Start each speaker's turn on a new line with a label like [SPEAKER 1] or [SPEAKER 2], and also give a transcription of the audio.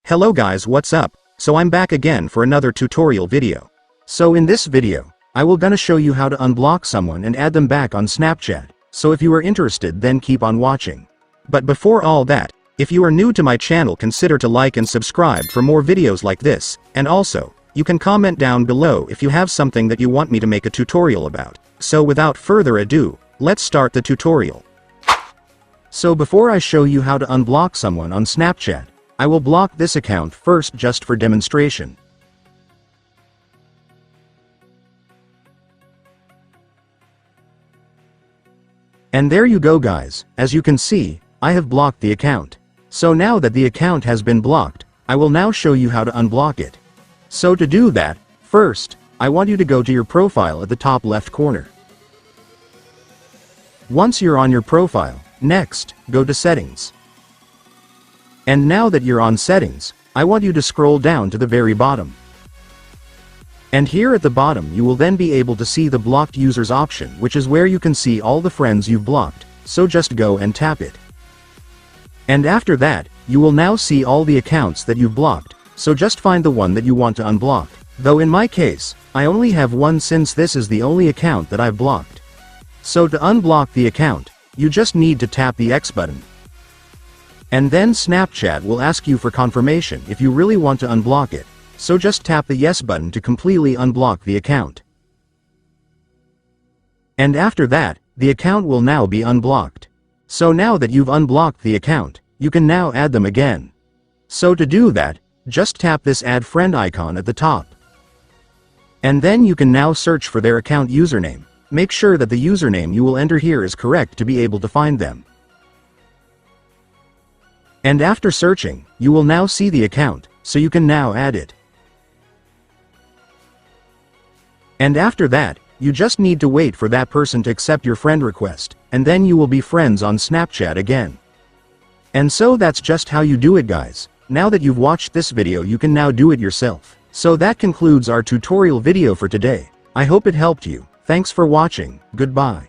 [SPEAKER 1] Hello guys, what's up? So I'm back again for another tutorial video. So in this video, I will gonna show you how to unblock someone and add them back on Snapchat. So if you are interested, then keep on watching. But before all that, if you are new to my channel, consider to like and subscribe for more videos like this, and also, you can comment down below if you have something that you want me to make a tutorial about. So without further ado, let's start the tutorial. So before I show you how to unblock someone on Snapchat, I will block this account first just for demonstration. And there you go guys, as you can see, I have blocked the account. So now that the account has been blocked, I will now show you how to unblock it. So to do that, first, I want you to go to your profile at the top left corner. Once you're on your profile, next, go to Settings. And now that you're on Settings, I want you to scroll down to the very bottom. And here at the bottom you will then be able to see the blocked users option, which is where you can see all the friends you've blocked, so just go and tap it. And after that, you will now see all the accounts that you've blocked, so just find the one that you want to unblock. Though in my case, I only have one since this is the only account that I've blocked. So to unblock the account, you just need to tap the X button. And then Snapchat will ask you for confirmation if you really want to unblock it, so just tap the Yes button to completely unblock the account. And after that, the account will now be unblocked. So now that you've unblocked the account, you can now add them again. So to do that, just tap this Add Friend icon at the top. And then you can now search for their account username. Make sure that the username you will enter here is correct to be able to find them. And after searching, you will now see the account, so you can now add it. And after that, you just need to wait for that person to accept your friend request, and then you will be friends on Snapchat again. And so that's just how you do it guys. Now that you've watched this video, you can now do it yourself. So that concludes our tutorial video for today. I hope it helped you. Thanks for watching. Goodbye.